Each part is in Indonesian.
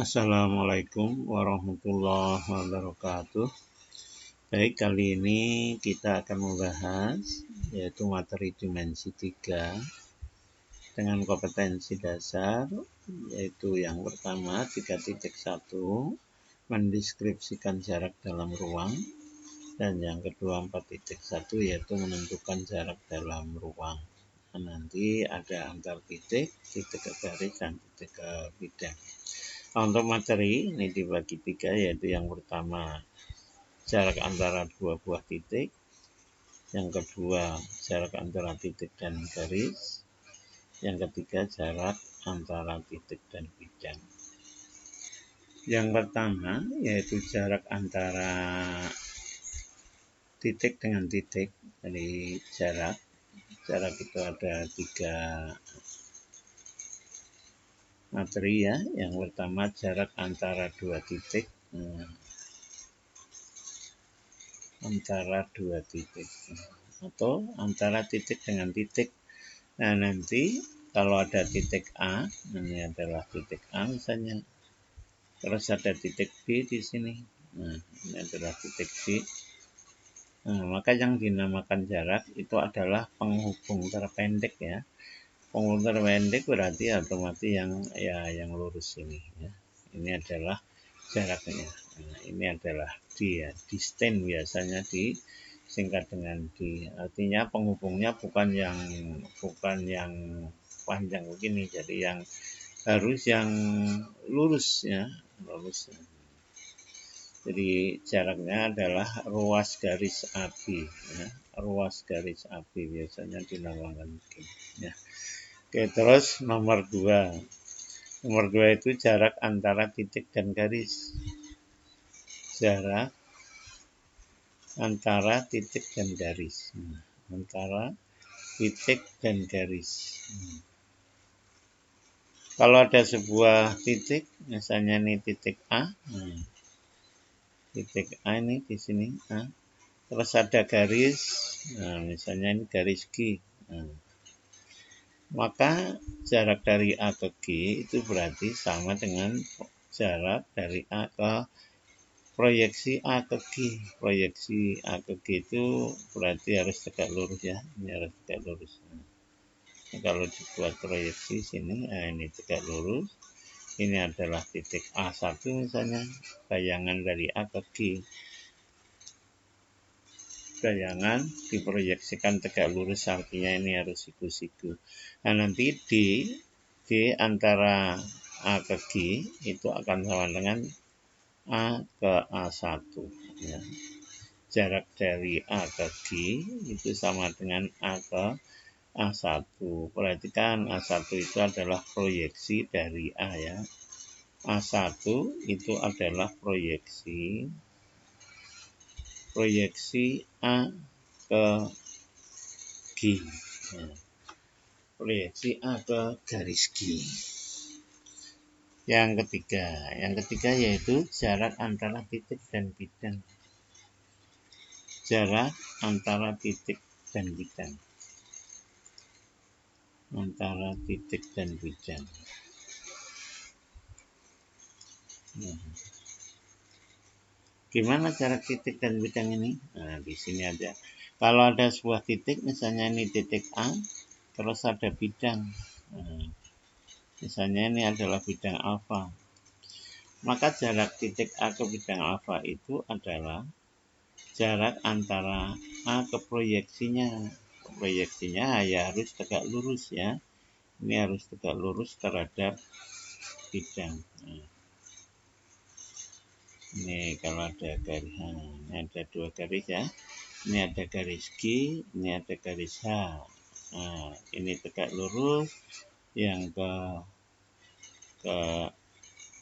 Assalamualaikum warahmatullahi wabarakatuh. Baik, kali ini kita akan membahas yaitu materi dimensi 3 dengan kompetensi dasar, yaitu yang pertama 3.1 mendeskripsikan jarak dalam ruang, dan yang kedua 4.1 yaitu menentukan jarak dalam ruang. Nah, nanti ada antar titik, titik ke garis, dan titik ke bidang. Nah, untuk materi ini dibagi 3, yaitu yang pertama jarak antara dua buah titik, yang kedua jarak antara titik dan garis, yang ketiga jarak antara titik dan bidang. Yang pertama yaitu jarak antara titik dengan titik. Jadi jarak itu ada 3 materi ya. Yang pertama jarak antara dua titik, antara dua titik atau antara titik dengan titik. Nah, nanti kalau ada titik A, ini adalah titik A misalnya, terus ada titik B di sini. Nah, ini adalah titik B. Nah, maka yang dinamakan jarak itu adalah penghubung terpendek ya. Penghubung terpendek berarti otomatis yang lurus ini ya. Ini adalah jaraknya. Nah, ini adalah D ya. Distance biasanya disingkat dengan D. Artinya penghubungnya bukan yang panjang begini. Jadi yang harus yang lurus ya, lurus. Jadi jaraknya adalah ruas garis AB ya. Ruas garis AB biasanya dinamakan begini ya. Oke, terus nomor 2. Nomor 2 itu jarak antara titik dan garis. Jarak antara titik dan garis. Antara titik dan garis. Kalau ada sebuah titik, misalnya ini titik A. Titik A ini di sini A. Terus ada garis. Nah, misalnya ini garis G. Maka jarak dari A ke G itu berarti sama dengan jarak dari A ke proyeksi A ke G. Proyeksi A ke G itu berarti harus tegak lurus ya. Ini harus tegak lurus. Nah, kalau dibuat proyeksi sini, ini tegak lurus. Ini adalah titik A1 misalnya. Bayangan dari A ke G. Bayangan diproyeksikan tegak lurus, artinya ini harus siku-siku. Nah, nanti D antara A ke G itu akan sama dengan A ke A1 ya. Jarak dari A ke G itu sama dengan A ke A1. Perhatikan A1 itu adalah proyeksi dari A ya. A1 itu adalah proyeksi A ke G. Proyeksi A ke garis G. Yang ketiga yaitu jarak antara titik dan bidang. Jarak antara titik dan bidang. Antara titik dan bidang. Gimana jarak titik dan bidang ini? Nah, di sini ada. Kalau ada sebuah titik, misalnya ini titik A, terus ada bidang. Nah, misalnya ini adalah bidang alfa. Maka jarak titik A ke bidang alfa itu adalah jarak antara A ke proyeksinya. Proyeksinya ya harus tegak lurus ya. Ini harus tegak lurus terhadap bidang. Nah, ini kalau ada garis, ini ada 2 garis ya. Ini ada garis G, ini ada garis H. Nah, ini tegak lurus. Yang ke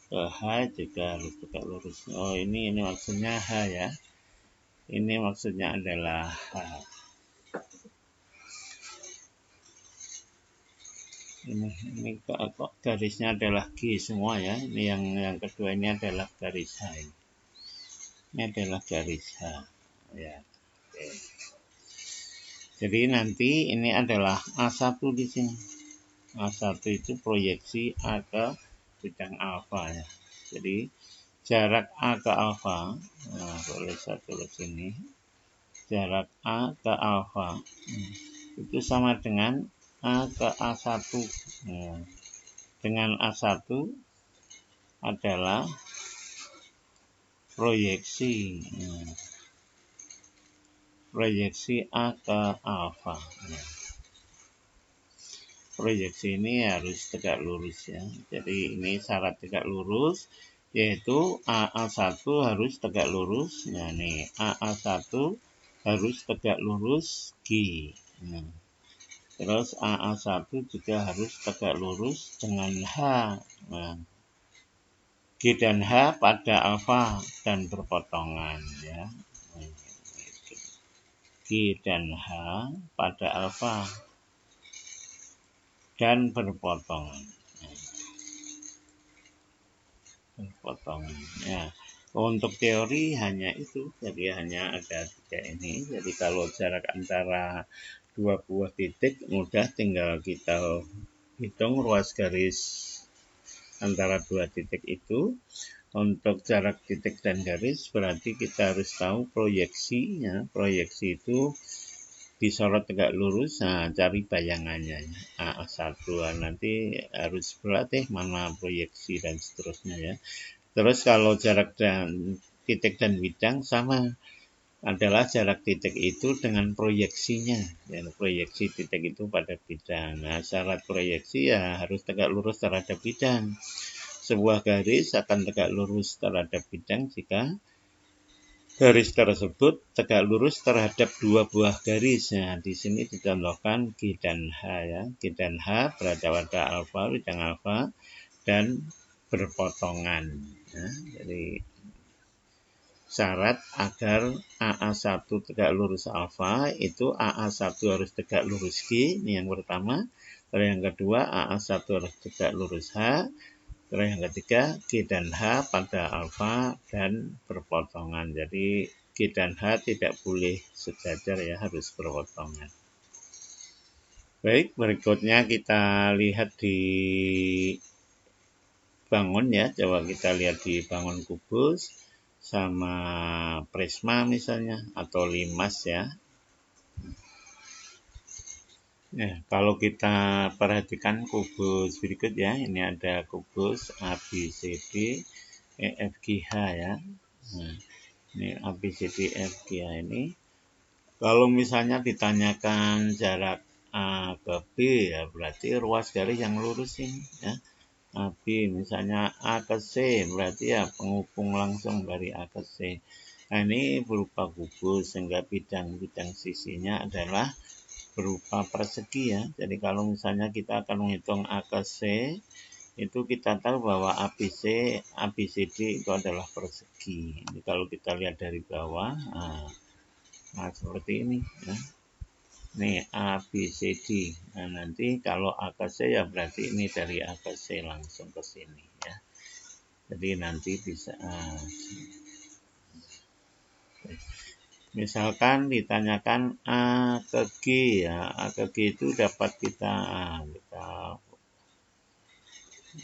H juga harus tegak lurus. Oh, ini maksudnya H ya. Ini maksudnya adalah H. Ini kok garisnya adalah G semua ya. Ini yang kedua ini adalah garis H. Ini adalah garis H ya. Oke. Jadi nanti ini adalah A1 di sini. A1 itu proyeksi A ke bidang alfa ya. Jadi jarak A ke alfa, nah, boleh saya tulis ini, jarak A ke alfa itu sama dengan A ke A1. Nah, dengan A1 adalah proyeksi, proyeksi A ke alfa. Nah, proyeksi ini harus tegak lurus ya. Jadi ini syarat tegak lurus, yaitu AA1 harus tegak lurus. Nah nih AA1 harus tegak lurus G. Nah, terus AA1 juga harus tegak lurus dengan H. Nah, G dan H pada alfa dan berpotongan ya. G dan H pada alfa dan berpotongan. Berpotongan. Ya. Untuk teori hanya itu, jadi hanya ada 3 ini. Jadi kalau jarak antara dua buah titik mudah tinggal kita hitung ruas garis antara dua titik itu. Untuk jarak titik dan garis berarti kita harus tahu proyeksinya. Proyeksi itu disorot tegak lurus, nah cari bayangannya A1, nanti harus berlatih mana proyeksi dan seterusnya ya. Terus kalau jarak dan titik dan bidang sama, adalah jarak titik itu dengan proyeksinya ya, proyeksi titik itu pada bidang. Nah syarat proyeksi ya harus tegak lurus terhadap bidang. Sebuah garis akan tegak lurus terhadap bidang jika garis tersebut tegak lurus terhadap dua buah garis. Nah, di sini dicontohkan G dan H ya. G dan H berada pada alfa, bidang alfa dan berpotongan. Ya. Jadi syarat agar AA1 tegak lurus alfa itu AA1 harus tegak lurus G, ini yang pertama. Lalu yang kedua AA1 harus tegak lurus H. Lalu yang ketiga, G dan H pada alfa dan berpotongan. Jadi G dan H tidak boleh sejajar ya, harus berpotongan. Baik, berikutnya kita lihat di bangun ya. Coba kita lihat di bangun kubus sama prisma misalnya atau limas ya. Nah, kalau kita perhatikan kubus berikut ya, ini ada kubus ABCD EFGH ya. Nah, ini ABCD EFGH ini. Kalau misalnya ditanyakan jarak A ke B ya berarti ruas garis yang lurus ini ya. AB misalnya A ke C berarti ya penghubung langsung dari A ke C. Nah, ini berupa kubus sehingga bidang-bidang sisinya adalah berupa persegi ya. Jadi kalau misalnya kita akan menghitung A ke C, itu kita tahu bahwa ABC, ABCD itu adalah persegi. Jadi kalau kita lihat dari bawah, nah seperti ini ya. Nih ABCD. Nah nanti kalau A ke C ya berarti ini dari A ke C langsung ke sini ya. Jadi nanti bisa misalkan ditanyakan A ke G ya, A ke G itu dapat kita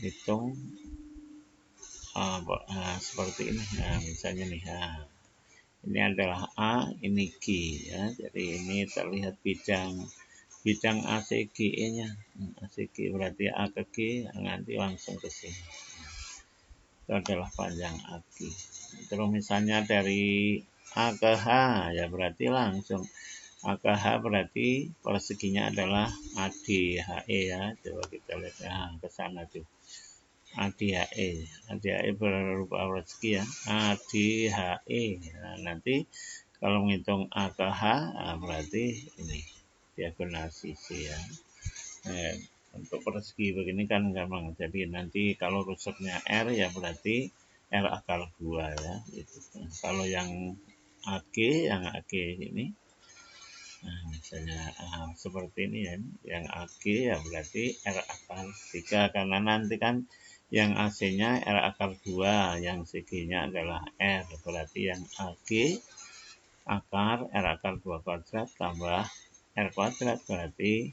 hitung seperti ini. Nah, misalnya nih, ini adalah A, ini G ya. Jadi ini terlihat bidang ACGE-nya. ACG berarti A ke G nanti langsung ke sini. Itu adalah panjang AG. Terus misalnya dari A ke H ya berarti langsung A ke H berarti perseginya adalah ADHE ya. Coba kita lihat ke sana tuh. ADHE berupa persegi ya. ADHE. Nah, nanti kalau menghitung A ke H berarti ini diagonal sisi ya. Untuk persegi begini kan gampang. Jadi nanti kalau rusuknya R ya berarti R akar 2 ya. Gitu. Nah, kalau yang AG ini, nah, misalnya seperti ini ya. Yang AG ya berarti R akar 3 karena nanti kan yang AC-nya R akar 2, yang CG-nya adalah R. Berarti yang AG akar R akar 2 kuadrat tambah R kuadrat berarti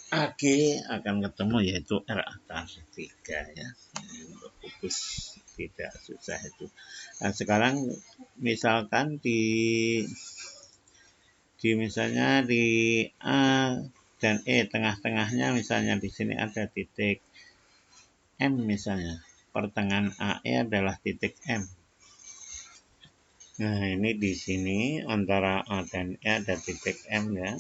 AG akan ketemu yaitu R akar 3 ya. Untuk kubus tidak susah itu. Nah, sekarang misalkan di misalnya di A dan E tengah-tengahnya misalnya di sini ada titik M misalnya. Pertengahan AE adalah titik M. Nah, ini di sini antara A dan E ada titik M ya.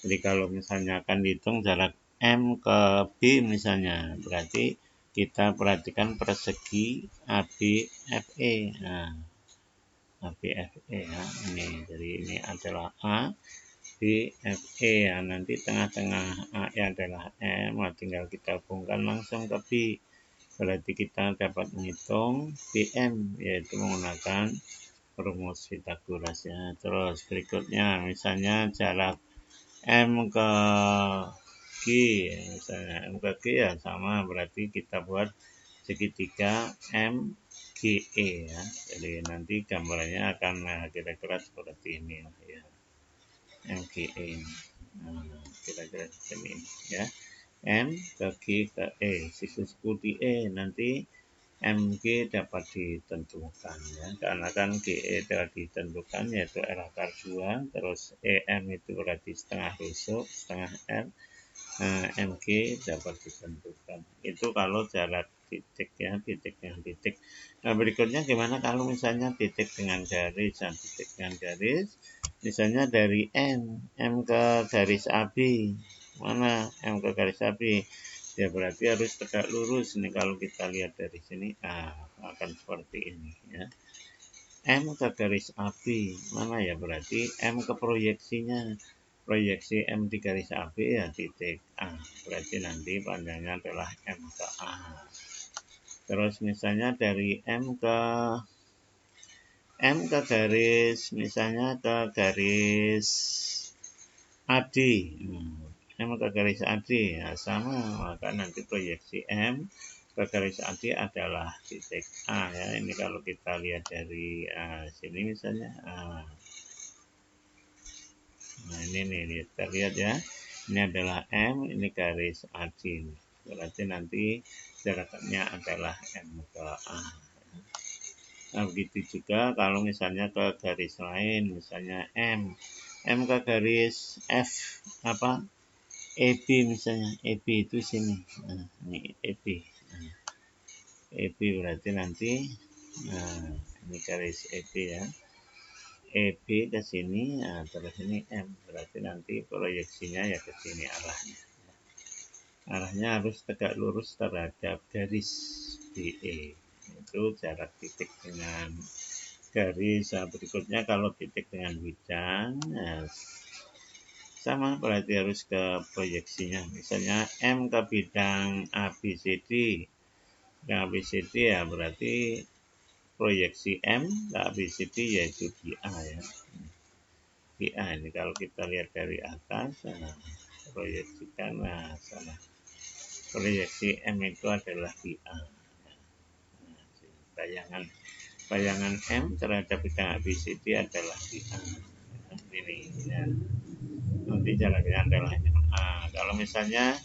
Jadi kalau misalnya akan dihitung jarak M ke B misalnya, berarti kita perhatikan persegi ABFE. Nah, ABFE ya. Jadi ini adalah A, B, FE ya. Nanti tengah-tengah A adalah M, tinggal kita hubungkan langsung ke B. Berarti kita dapat menghitung BM, yaitu menggunakan rumus Pythagoras ya. Terus berikutnya misalnya jarak M ke G, misalnya M ke G ya sama, berarti kita buat segitiga MGE ya. Jadi nanti gambarnya akan kira-kira seperti ini ya. MGE. Nah, kira-kira seperti ini ya. M ke G ke E, sikusku di E, nanti MG dapat ditentukan ya, karena kan GE telah ditentukan yaitu R akar 2, terus EM itu berarti setengah rusuk, setengah R, MG dapat ditentukan. Itu kalau jarak titik ya, titik dengan titik. Nah, berikutnya gimana kalau misalnya titik dengan garis, nah, titik dengan garis, misalnya dari M ke garis AB, mana M ke garis AB? Ya berarti harus tegak lurus. Ini kalau kita lihat dari sini, akan seperti ini ya. M ke garis AB, mana ya? Berarti M ke proyeksinya. Proyeksi M di garis AB ya titik A. Berarti nanti panjangnya adalah M ke A. Terus misalnya dari M ke garis, misalnya ke garis AD. M ke garis AD ya sama, maka nanti proyeksi M ke garis AD adalah titik A ya. Ini kalau kita lihat dari sini misalnya. Nah ini nih kita lihat ya. Ini adalah M, ini garis AD. Berarti nanti jaraknya adalah M ke A. Nah begitu juga kalau misalnya ke garis lain, misalnya M ke garis F apa? EB misalnya, EB itu sini. Nah, ini EB. Nah, EB berarti nanti ini garis EB ya. EB ke sini, terus ini M. Berarti nanti proyeksinya ya ke sini arahnya. Arahnya harus tegak lurus terhadap garis DE. Itu jarak titik dengan garis. Nah, berikutnya kalau titik dengan bidang, sama berarti harus ke proyeksinya. Misalnya M ke bidang ABCD. Bidang ABCD ya berarti proyeksi M ke ABCD yaitu di A ya. Di A ini kalau kita lihat dari atas, proyeksikan sama. Proyeksi M itu adalah di A. Bayangan M terhadap bidang ABCD adalah di A. Ini ya. Nanti jaraknya adalah MA. Kalau misalnya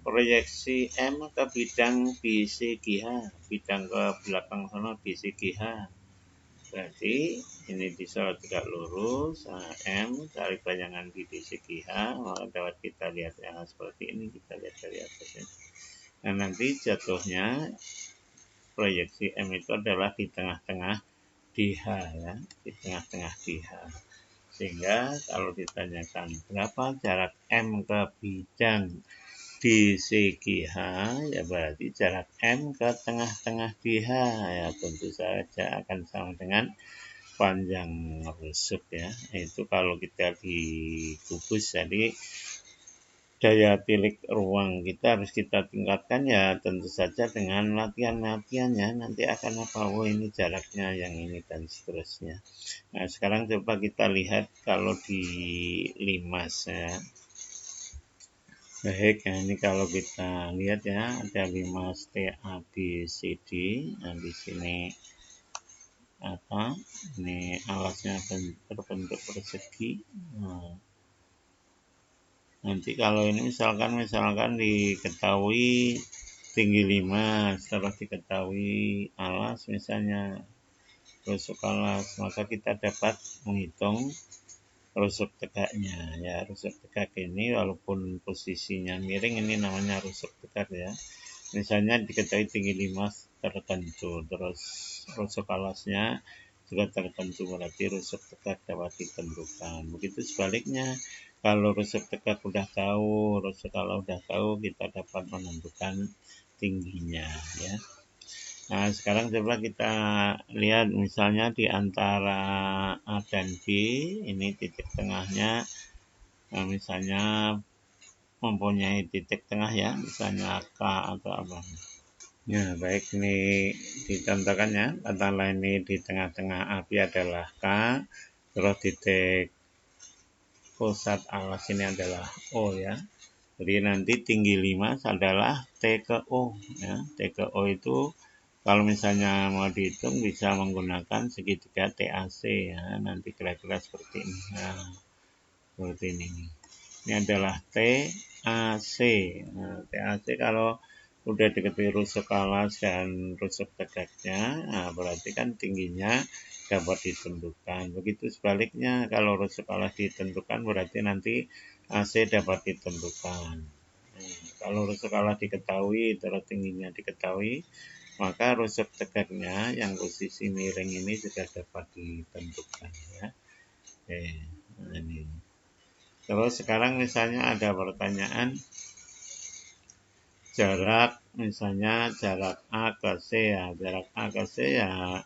proyeksi M ke bidang BCGH, bidang ke belakang sana BCGH, berarti ini disorot tegak lurus. M dari bayangan di BCGH, maka dapat kita lihat seperti ini, kita lihat dari atasnya. Nah nanti jatuhnya proyeksi M itu adalah di tengah-tengah DH ya, di tengah-tengah DH. Sehingga kalau ditanyakan berapa jarak M ke bidang DCGH, ya berarti jarak M ke tengah-tengah DH ya tentu saja akan sama dengan panjang rusuk ya. Itu kalau kita di kubus, jadi daya tilik ruang kita harus kita tingkatkan ya tentu saja dengan latihan-latihannya. Nanti akan apa, oh ini jaraknya yang ini dan seterusnya. Nah sekarang coba kita lihat kalau di limas ya. Baik, nah ini kalau kita lihat ya ada limas TABCD. Nah di sini apa? Ini alasnya berbentuk persegi. Nah, Nanti kalau ini misalkan diketahui tinggi 5, setelah diketahui alas misalnya rusuk alas, maka kita dapat menghitung rusuk tegaknya ya. Rusuk tegak ini walaupun posisinya miring, ini namanya rusuk tegak ya. Misalnya diketahui tinggi 5 tertentu, terus rusuk alasnya juga tertentu, berarti rusuk tegak dapat ditentukan. Begitu sebaliknya, kalau rusuk tegak udah tahu, rusuk alas udah tahu, kita dapat menentukan tingginya ya. Nah, sekarang coba kita lihat misalnya di antara A dan B, ini titik tengahnya, nah, misalnya mempunyai titik tengah ya, misalnya K atau apa. Ya, baik, ini dicontohkan ya, katakanlah ini di tengah-tengah AB adalah K, terus titik pusat alas ini adalah O ya. Jadi nanti tinggi 5 adalah T ke O ya. T ke O itu kalau misalnya mau dihitung bisa menggunakan segitiga TAC ya. Nanti kira-kira seperti ini. Nah, seperti ini. Ini adalah TAC. Nah, TAC kalau udah diketahui rusuk alas dan rusuk tegaknya, nah berarti kan tingginya dapat ditentukan. Begitu sebaliknya, kalau rusuk alas ditentukan berarti nanti AC dapat ditentukan. Kalau rusuk alas diketahui, terus tingginya diketahui, maka rusuk tegaknya yang posisi miring ini juga dapat ditentukan ya. Oke, nah ini. Terus sekarang misalnya ada pertanyaan jarak, misalnya jarak A ke C ya. Jarak A ke C ya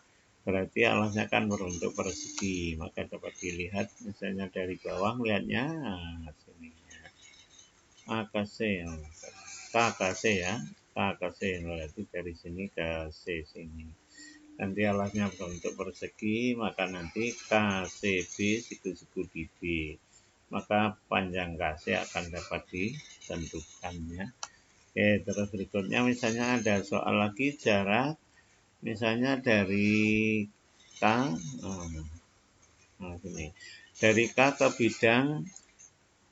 berarti alasnya kan berbentuk persegi, maka dapat dilihat misalnya dari bawah lihatnya nah, sini ya. A ke C ya. K ke C ya. K ke C berarti dari sini ke C sini. Nanti alasnya berbentuk persegi, maka nanti KCB siku-siku di B. Maka panjang KC akan dapat ditentukan ya. Oke, terus berikutnya misalnya ada soal lagi jarak misalnya dari K, nah ini dari K ke bidang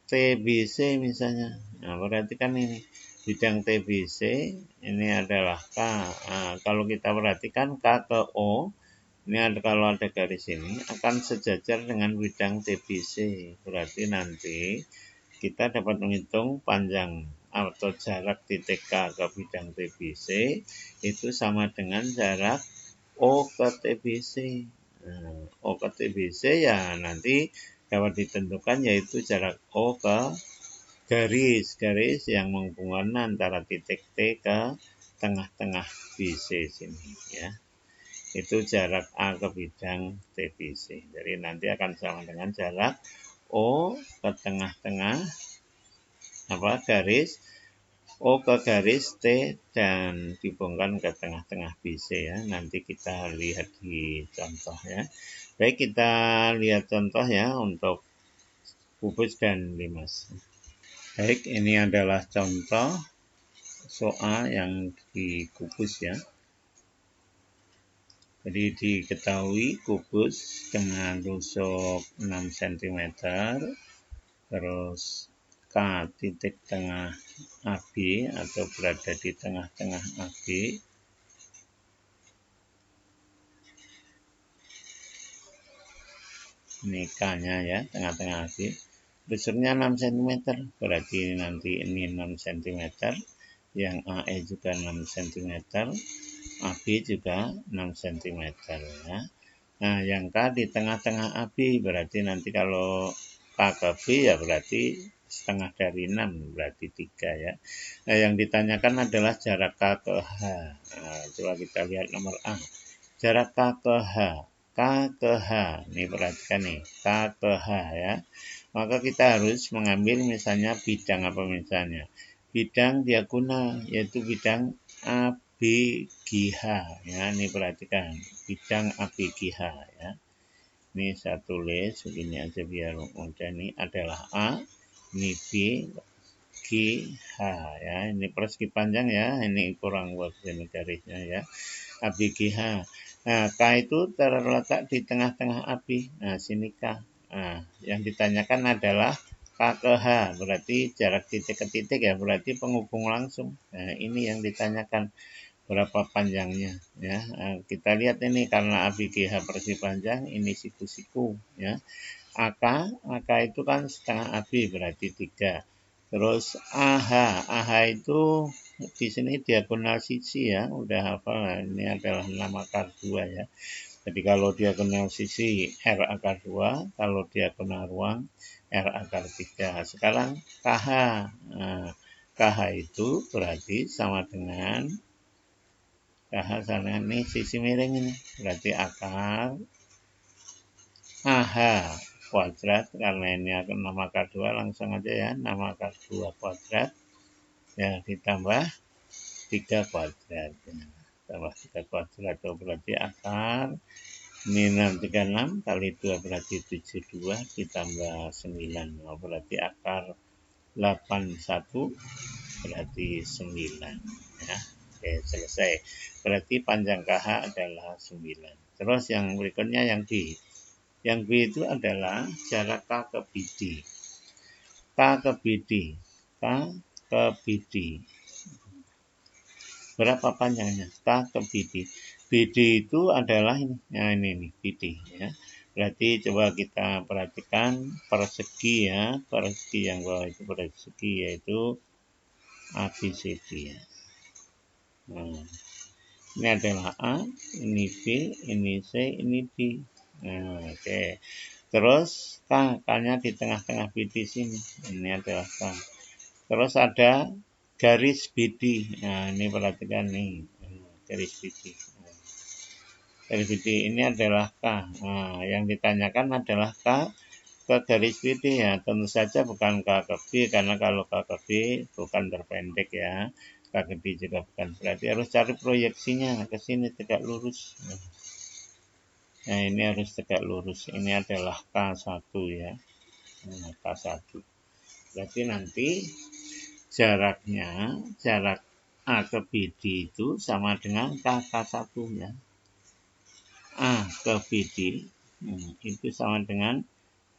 TBC misalnya. Nah, berarti kan ini bidang TBC ini adalah K. Nah, kalau kita perhatikan K ke O, ini ada, kalau ada garis ini akan sejajar dengan bidang TBC. Berarti nanti kita dapat menghitung panjang atau jarak titik K ke bidang TBC itu sama dengan jarak O ke TBC. Nah, O ke TBC ya nanti dapat ditentukan yaitu jarak O ke garis yang menghubungkan antara titik T ke tengah-tengah BC sini ya. Itu jarak A ke bidang TBC. Jadi nanti akan sama dengan jarak O ke tengah-tengah garis O ke garis T dan dihubungkan ke tengah-tengah BC ya. Nanti kita lihat di contoh ya. Baik, kita lihat contoh ya untuk kubus dan limas. Baik, ini adalah contoh soal yang di kubus ya. Jadi diketahui kubus dengan rusuk 6 cm, terus K titik tengah AB atau berada di tengah-tengah AB. Ini K-nya ya, tengah-tengah AB. Rusuknya 6 cm, berarti nanti ini 6 cm. Yang AE juga 6 cm, AB juga 6 cm ya. Nah, yang K di tengah-tengah AB berarti nanti kalau K ke B ya berarti setengah dari 6, berarti 3 ya. Nah, yang ditanyakan adalah jarak K ke H. Nah, coba kita lihat nomor A. Jarak K ke H. K ke H. Ini perhatikan nih, K ke H ya. Maka kita harus mengambil misalnya bidang apa misalnya. Bidang diagonal, yaitu bidang ABGH ya. Ini perhatikan, bidang ABGH ya. Ini saya tulis begini aja biar mudah. Ini adalah A, ini B, G, H ya. Ini persegi panjang ya. Ini kurang bagus ini garisnya ya. ABGH. Nah, K itu terletak di tengah-tengah AB. Nah, sini K. Nah, yang ditanyakan adalah K ke H, berarti jarak titik ke titik ya, berarti penghubung langsung. Nah, ini yang ditanyakan berapa panjangnya ya. Kita lihat ini karena ABGH persegi panjang, ini siku-siku ya. AK itu kan setengah AB berarti 3. Terus AH itu di sini diagonal sisi ya, udah hafal. Ini adalah 6 akar 2 ya. Jadi kalau diagonal sisi R akar 2, kalau diagonal ruang R akar 3. Sekarang KH. Nah, KH itu berarti sama dengan KH sama ini sisi miring ini. Berarti akar AH kuadrat, karena ini akan 6 akar 2 langsung aja ya, 6 akar 2 kuadrat ya, ditambah 3 kuadrat ya. Tambah 3 kuadrat itu berarti akar ini 636 kali 2 berarti 72 ditambah 9 berarti akar 81 berarti 9 ya. Oke, selesai. Berarti panjang KH adalah 9. Terus yang berikutnya yang B. Yang B itu adalah jarak K ke BD. K ke BD. K ke BD. Berapa panjangnya? K ke BD. BD itu adalah ini. Nah, ini BD ya. Berarti coba kita perhatikan persegi ya. Persegi yang bawah itu persegi yaitu ABCD ya. Nah, ini adalah A, ini B, ini C, ini D. Nah, oke. Terus K-nya di tengah-tengah BD sini. Ini adalah K. Terus ada garis BD. Nah, ini perhatikan nih. Garis BD. Garis BD ini adalah K. Nah, yang ditanyakan adalah K ke garis BD ya. Tentu saja bukan K ke B, karena kalau K ke B bukan terpendek ya. K ke B juga bukan. Berarti harus cari proyeksinya ke sini tegak lurus. Nah, ini harus tegak lurus. Ini adalah K1 ya. Nah, K1. Berarti nanti jaraknya, jarak A ke BD itu sama dengan K1 ya. A ke BD itu sama dengan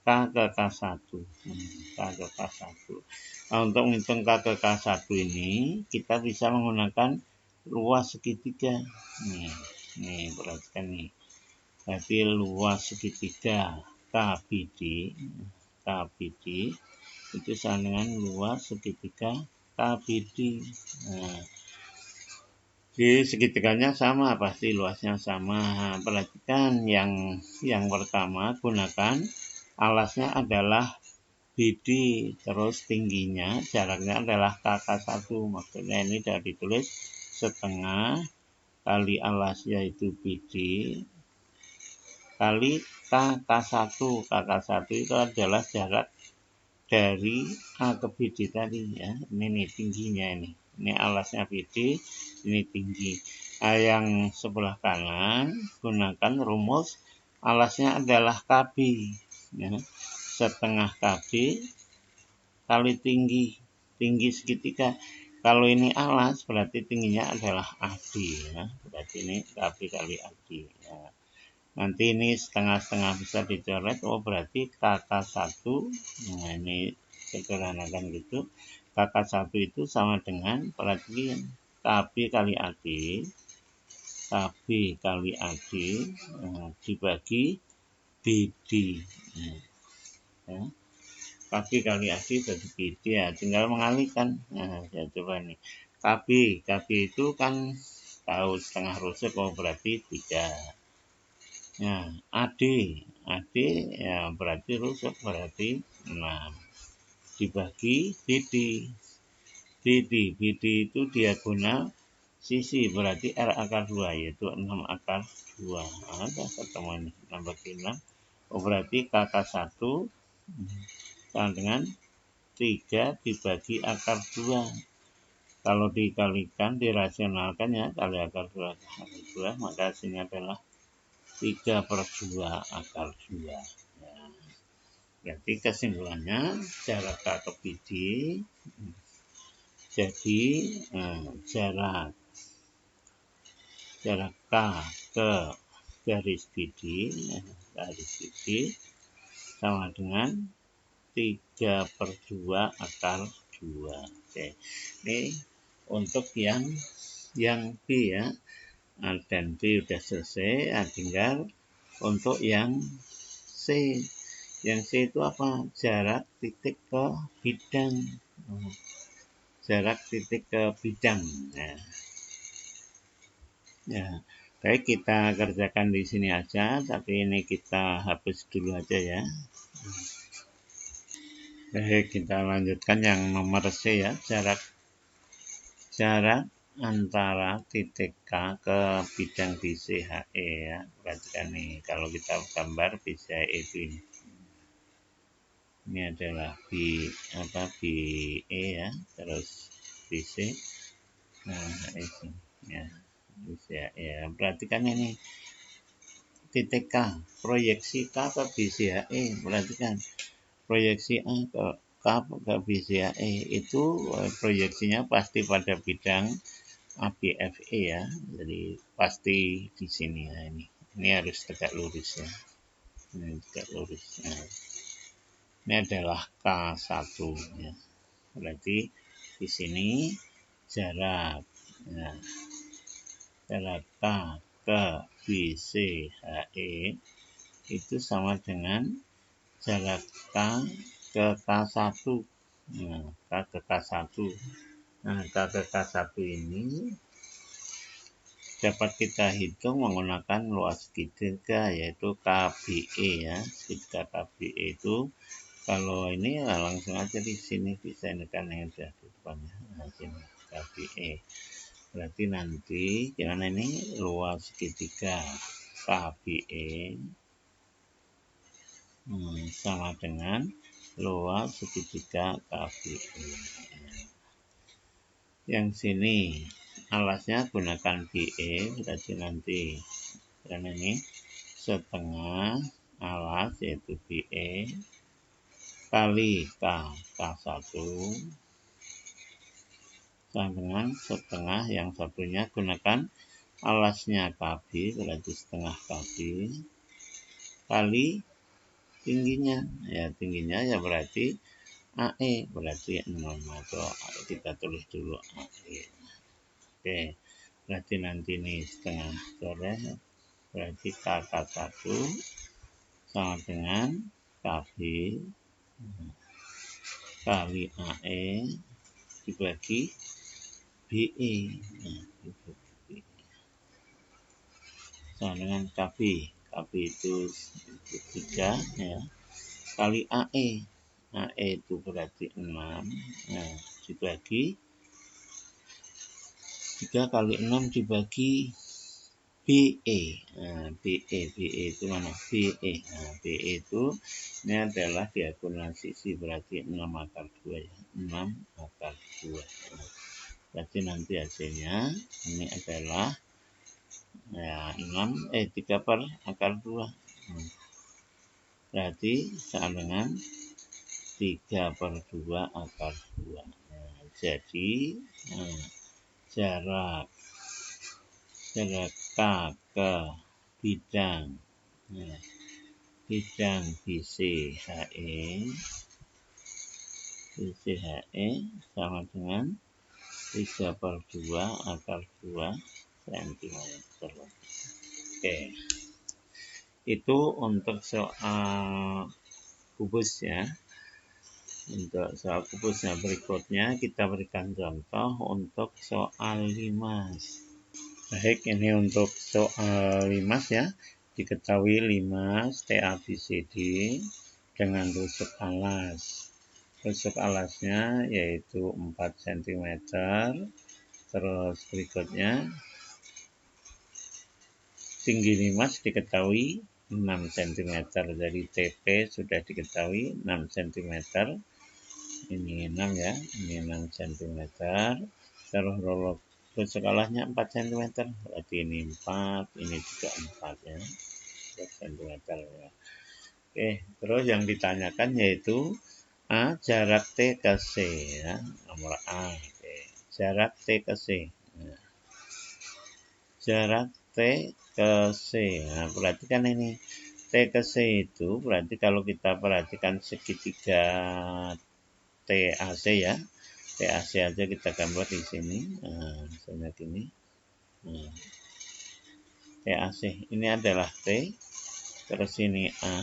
K ke K1. K ke K1. Nah, untuk menghitung K ke K1 ini, kita bisa menggunakan luas segitiga. Nih perhatikan nih. Berarti luas segitiga KBD itu sama dengan luas segitiga KBD. Nah, di segitiganya sama, pasti luasnya sama. Nah, perhatikan yang pertama, gunakan alasnya adalah BD, terus tingginya jaraknya adalah KK1. Maksudnya ini sudah ditulis setengah kali alas yaitu BD kali KK1. KK1 itu adalah jarak dari A ke BD tadi ya. Ini nih tingginya ini. Ini alasnya BD, ini tinggi. Nah, yang sebelah kanan gunakan rumus alasnya adalah KB ya. Setengah KB kali tinggi segitiga. Kalau ini alas berarti tingginya adalah AD ya. Berarti ini KB kali AD ya. Nanti ini setengah-setengah bisa dicoret. Oh, berarti KK1. Nah, ini sederhanakan gitu. KK1 itu sama dengan, perhatikan, KB kali AD. KB kali AD dibagi BD. Ya. KB kali AD bagi BD ya. Tinggal mengalihkan. Nah, saya coba nih. KB itu kan tahu setengah rusuk. Oh, berarti 3. Nah, AD ya berarti rusuk, berarti 6 dibagi BD itu diagonal sisi, berarti R akar 2 yaitu 6 akar 2. Ada ketemu ini 6 bagi 6. Oh, berarti KK1 sama dengan 3 dibagi akar 2. Kalau dikalikan, dirasionalkan ya, kali akar 2 akar 2, maka hasilnya adalah 3/2 akar 2. Ya. Berarti kesimpulannya jarak K ke BD jadi jarak K ke garis BD sama dengan 3/2 akar 2. Oke. Ini untuk yang B ya. Dan B udah selesai, tinggal untuk yang C. Yang C itu apa? Jarak titik ke bidang. Jarak titik ke bidang. Nah, ya, baik, kita kerjakan di sini aja, tapi ini kita hapus dulu aja ya. Baik, kita lanjutkan yang nomor C ya, jarak antara titik K ke bidang BCHE ya. Perhatikan nih, kalau kita gambar BCHE itu ini adalah BE ya, terus BC. Nah, ini ya, BCHE ya. Perhatikan ini titik K, proyeksi K ke BCHE. Perhatikan proyeksi A ke BCHE itu proyeksinya pasti pada bidang ABFE ya, jadi pasti di sini ya. Ini harus tegak lurus ya, ini tegak lurus. Nah, ini adalah K1 ya, berarti di sini jarak, nah, jarak K ke BCHE itu sama dengan jarak K ke K1. Nah, K ke K1. Nah, K ke K1 ini dapat kita hitung menggunakan luas segitiga, yaitu KBE ya. Segitiga KBE itu kalau ini langsung aja di sini bisa ini kan yang sudah di depannya. Nah, sini KBE. Berarti nanti gimana ini, luas segitiga KBE sama dengan luas segitiga KBE. Yang sini alasnya gunakan BE, berarti nanti karena ini setengah alas yaitu BE kali K1 sama dengan setengah yang satunya gunakan alasnya KB, berarti setengah KB kali tingginya ya, berarti AE, berarti 6, atau kita tulis dulu AE. Oke, berarti nanti ini setengah coret, berarti KK1 sama dengan KB kali AE dibagi BE. Nah, sama dengan KB. KB itu 3 ya, kali AE. AE itu berarti 6. Nah, dibagi 3 kali 6 dibagi BE. Nah, BE itu mana? BE. Nah, BE itu ini adalah diagonal sisi, berarti 6 akar 2 ya. 6 akar 2. Nah, berarti nanti hasilnya ini adalah ya 3 per akar 2. Berarti sama dengan 3/2 akar 2. Nah, jadi jarak K ke bidang BCHE sama dengan 3/2 akar 2 cm. Oke, itu untuk soal kubus ya. Untuk soal kubusnya berikutnya kita berikan contoh untuk soal limas. Baik, ini untuk soal limas ya. Diketahui limas TABCD dengan rusuk alas. Rusuk alasnya yaitu 4 cm. Terus berikutnya tinggi limas diketahui 6 cm. Jadi TP sudah diketahui 6 cm. Ini 6 ya, ini 6 cm. Terus rusuk alasnya 4 cm, berarti ini 4, ini juga 4 ya, 4 cm ya. Oke, terus yang ditanyakan yaitu A, jarak T ke C ya, nomor A. Oke, jarak T ke C. Nah, jarak T ke C. Nah, perhatikan ini T ke C itu berarti kalau kita perhatikan segitiga TAC ya. TAC aja kita gambar di sini. Nah, misalnya gini. Nah, TAC ini adalah T, terus ini A,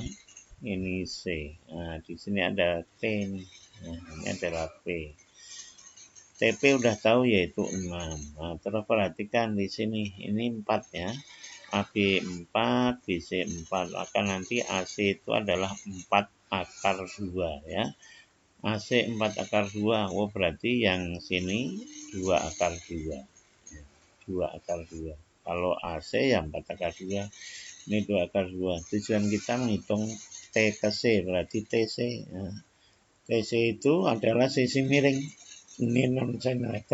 ini C. Nah, di sini ada T nih. Nah, ini adalah P. TP udah tahu yaitu 6. Nah, terus perhatikan di sini ini 4 ya. AB 4, BC 4. Maka nanti AC itu adalah 4 akar 2 ya. AC 4 akar 2. Oh, berarti yang sini 2 akar 2. 2 akar 2. Kalau AC ya 4 akar 2. Ini 2 akar 2. Tujuan kita menghitung T ke C berarti TC. Nah, TC itu adalah sisi miring. Ini 6 cm.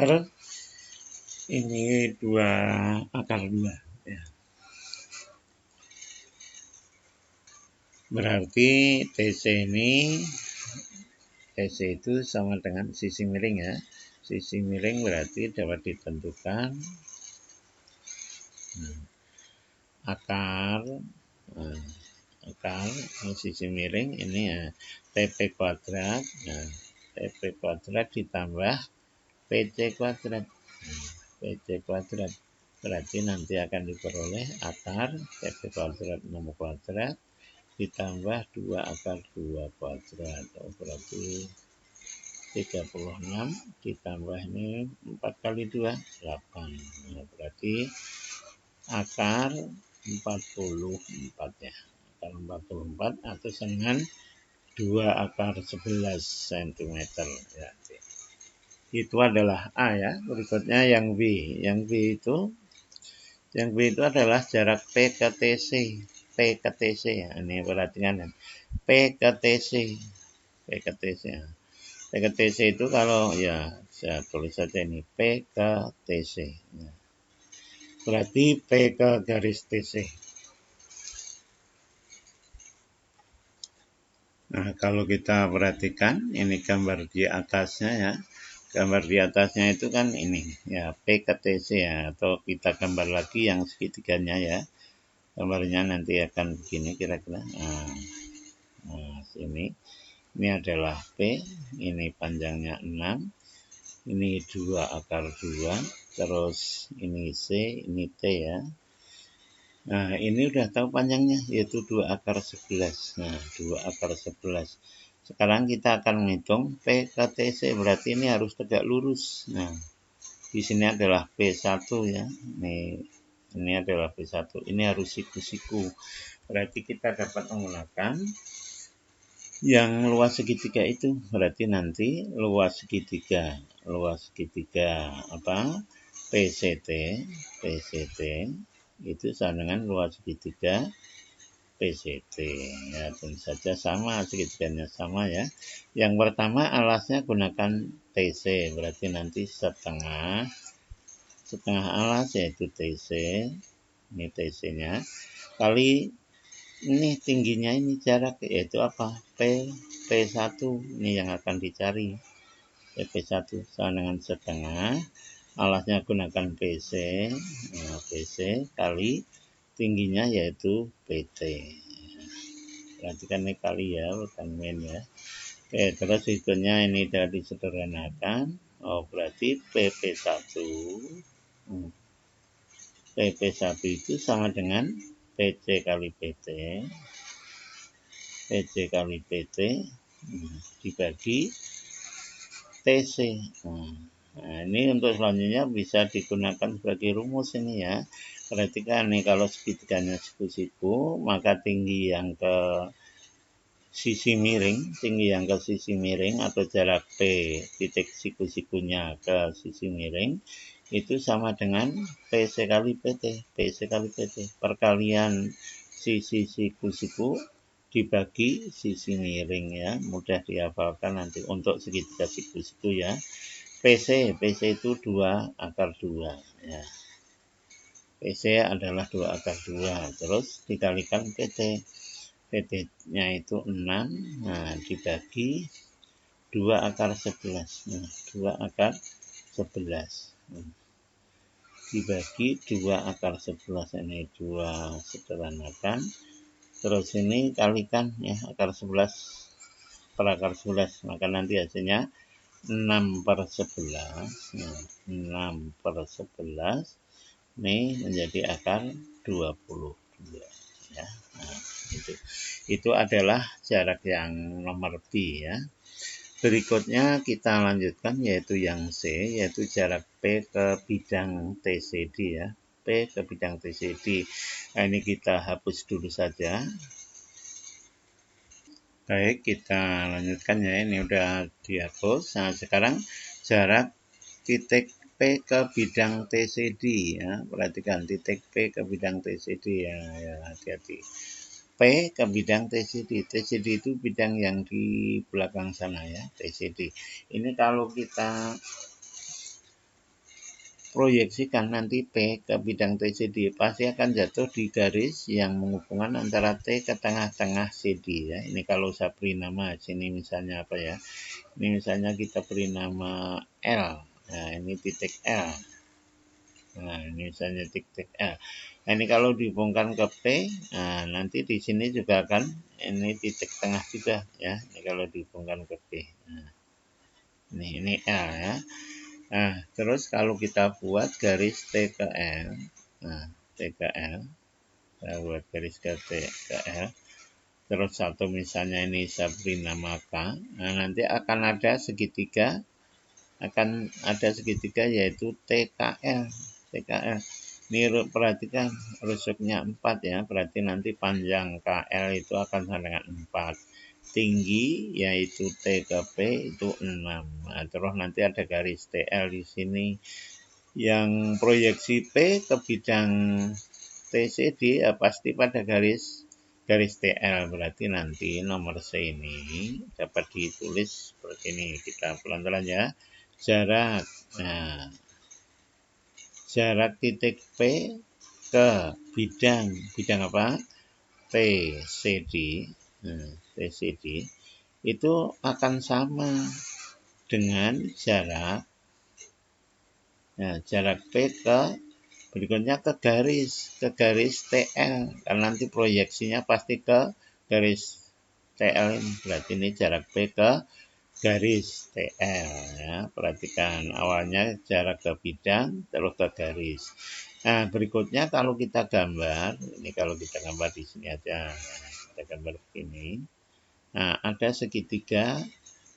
Ini 2 akar 2. Ya. Berarti TC itu sama dengan sisi miring ya. Sisi miring berarti dapat ditentukan akar sisi miring ini ya TP kuadrat. Nah, TP kuadrat ditambah PC kuadrat. PC kuadrat berarti nanti akan diperoleh akar TP kuadrat 6 kuadrat ditambah 2 akar 2 kuadrat. Oh, berarti 36 ditambah ini 4 kali 2 8. Nah, berarti akar 44 ya. Akar 44 atau dengan 2 akar 11 cm ya. Itu adalah A ya. Berikutnya yang B. Yang B itu adalah jarak P ke TC. P ke TC ya. Ini perhatikan. P ke TC. P ke TC ya. P ke TC itu kalau ya saya tulis saja ini P ke TC. Ya. Berarti P ke garis TC. Nah, kalau kita perhatikan ini gambar di atasnya ya. Gambar di atasnya itu kan ini ya P ke TC ya, atau kita gambar lagi yang segitiganya ya. Gambarnya nanti akan begini kira-kira. Nah, sini. Ini adalah P, ini panjangnya 6. Ini 2 akar 2, terus ini C, ini T ya. Nah, ini udah tahu panjangnya yaitu 2 akar 11. Nah, 2 akar 11. Sekarang kita akan menghitung P ke TC, berarti ini harus tegak lurus. Nah, di sini adalah P1 ya. Ini adalah P1. Ini harus siku-siku. Berarti kita dapat menggunakan yang luas segitiga itu. Berarti nanti luas segitiga apa? PCT itu sama dengan luas segitiga PCT ya, tentu saja sama, segitiganya sama ya. Yang pertama alasnya gunakan TC, berarti nanti setengah alas yaitu TC, ini TC nya kali ini tingginya, ini jarak yaitu apa, P1 ini yang akan dicari. P1 sama dengan setengah, alasnya gunakan PC, nah, PC kali tingginya yaitu PT. Perhatikan ini kali ya, bukan min ya. Oke, terus hitungnya ini sudah disederhanakan. Oh, berarti PP1 itu sama dengan PC kali PT. PC kali PT dibagi TC. Nah, ini untuk selanjutnya bisa digunakan sebagai rumus ini ya. Perhatikan nih, kalau segitiganya siku-siku, maka tinggi yang ke sisi miring atau jarak P titik siku-sikunya ke sisi miring itu sama dengan PC kali PT. Perkalian sisi siku-siku dibagi sisi miring ya, mudah dihafalkan nanti untuk segitiga siku-siku ya. PC itu 2 akar 2 ya. PC adalah 2 akar 2, terus dikalikan PT nya itu 6, nah dibagi 2 akar 11, nah 2 akar 11 dibagi 2 akar 11, ini 2 sederhanakan, terus ini kalikan ya akar 11 per akar 11, maka nanti hasilnya 6/11. Nah, 6/11 ini menjadi akar 22 ya. Nah, itu adalah jarak yang nomor B ya. Berikutnya kita lanjutkan yaitu yang C, yaitu jarak P ke bidang TCD ya. P ke bidang TCD. Nah, ini kita hapus dulu saja. Baik, kita lanjutkan ya. Ini udah dihapus. Nah, sekarang jarak titik P ke bidang TCD ya. Perhatikan titik P ke bidang TCD ya, ya hati-hati. P ke bidang TCD. TCD itu bidang yang di belakang sana ya, TCD. Ini kalau kita proyeksikan nanti P ke bidang TCD pasti akan jatuh di garis yang menghubungkan antara T ke tengah-tengah CD ya. Ini kalau saya beri nama sini misalnya apa ya? Ini misalnya kita beri nama L. Nah, ini titik L. Nah, ini misalnya titik L. Nah, ini kalau dihubungkan ke P, nah, nanti di sini juga akan ini titik tengah juga ya. Ini kalau dihubungkan ke P. Nah, ini L ya. Nah, terus kalau kita buat garis T ke L, nah, T ke L, kita buat garis ke T ke L, terus satu misalnya ini saya beri nama K, nah nanti akan ada segitiga yaitu TKL. TKL. Ini perhatikan rusuknya 4 ya, berarti nanti panjang KL itu akan sama dengan 4. Tinggi yaitu T ke P itu 6. Nah, terus nanti ada garis TL di sini. Yang proyeksi P ke bidang TCD ya pasti pada garis TL, berarti nanti nomor C ini dapat ditulis seperti ini. Kita pelan-pelan ya. Jarak. Nah, jarak titik P ke bidang apa? TCD. Nah, TCD itu akan sama dengan jarak P ke berikutnya ke garis TL, karena nanti proyeksinya pasti ke garis TL ini, berarti ini jarak P ke garis TL ya. Perhatikan awalnya jarak ke bidang terus ke garis. Nah, berikutnya kalau kita gambar, ini kalau kita gambar di sini aja. Kita gambar begini. Nah, ada segitiga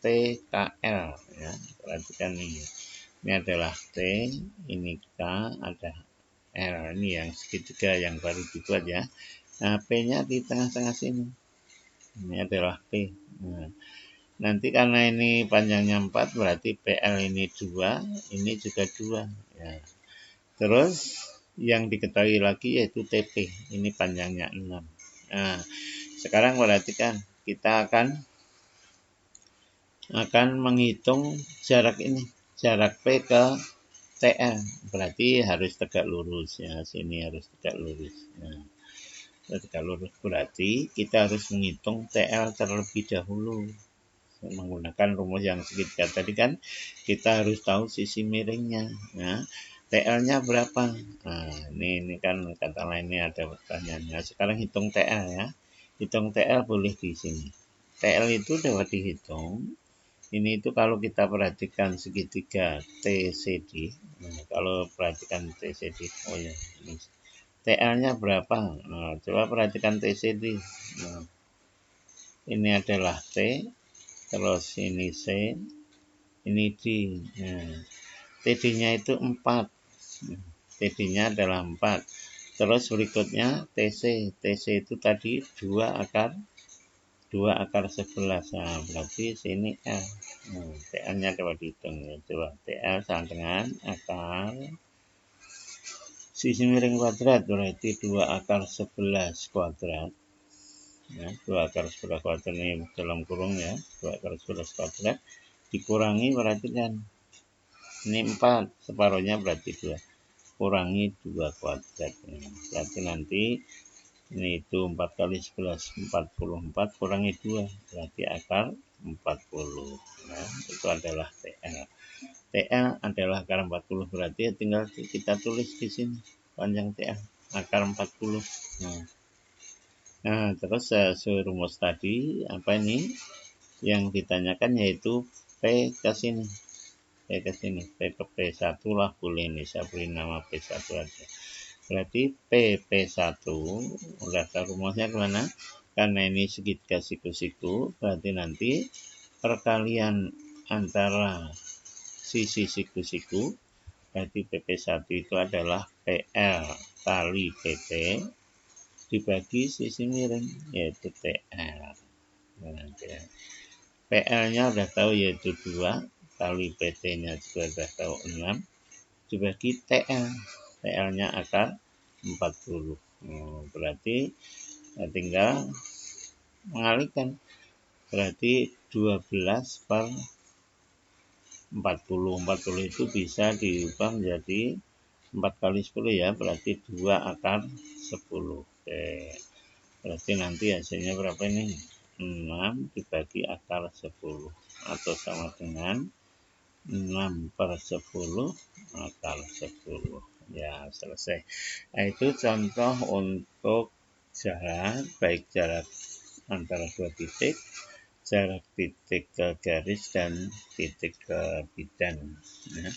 TKL ya. Perhatikan ini. Ini adalah T, ini K, ada L. Ini yang segitiga yang baru dibuat ya. Nah, P-nya di tengah-tengah sini. Ini adalah P. Nah, nanti karena ini panjangnya 4 berarti PL ini 2, ini juga 2 ya. Terus yang diketahui lagi yaitu TP, ini panjangnya 6. Nah, sekarang perhatikan kita akan menghitung jarak ini, jarak P ke TL, berarti harus tegak lurus ya, sini harus tegak lurus. Nah, tegak lurus berarti kita harus menghitung TL terlebih dahulu. Menggunakan rumus yang segitiga tadi kan kita harus tahu sisi miringnya. Nah, TL-nya berapa? Nah, ini kan katakanlah ini ada pertanyaannya. Sekarang hitung TL ya. Hitung TL boleh di sini. TL itu dapat dihitung. Ini itu kalau kita perhatikan segitiga TCD. Nah, kalau perhatikan TCD, oh ya, ini TL-nya berapa? Nah, coba perhatikan TCD. Nah, ini adalah T, terus ini C, ini D. Nah, TD-nya itu 4. TD-nya adalah 4. Terus berikutnya TC. TC itu tadi 2 akar 11. Nah, berarti sini L. Nah, TL-nya coba dihitung ya. Coba TL sama dengan akar sisi miring kuadrat, berarti 2 akar 11 kuadrat. Ya, 2 akar 11 kuadrat ini dalam kurung ya, 2 akar 11 kuadrat dikurangi, berarti kan ini 4, separuhnya berarti 2, kurangi 2 kuadrat ya. Berarti nanti ini itu 4 kali 11 44 kurangi 2 berarti akar 40. Nah, itu adalah TL. TL adalah akar 40, berarti tinggal kita tulis di sini panjang TL akar 40. Nah, Nah, terus sesuai rumus tadi, apa ini yang ditanyakan yaitu P ke sini. P ke sini, P ke P1 lah boleh nih, saya beri nama P1 aja. Berarti P1, udah tahu rumusnya kemana? Karena ini segitiga siku-siku, berarti nanti perkalian antara sisi siku-siku, berarti PP1 itu adalah PL kali PT dibagi sisi miring, yaitu TL. Nah, PL-nya udah tahu yaitu 2, kali PT-nya juga udah tahu 6, dibagi TL. TL-nya akar 40. Berarti tinggal mengalihkan. Berarti 12 per 40. 40 itu bisa diubah menjadi 4 kali 10 ya, berarti 2 akar 10. Oke. Berarti nanti hasilnya berapa ini? 6 dibagi akar 10 atau sama dengan 6 per 10 akar 10. Ya, selesai. Nah, itu contoh untuk jarak, baik jarak antara dua titik, jarak titik ke garis, dan titik ke bidan. Nah,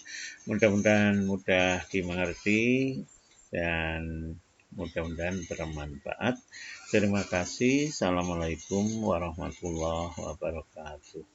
mudah-mudahan mudah dimengerti dan mudah-mudahan bermanfaat. Terima kasih. Assalamualaikum warahmatullahi wabarakatuh.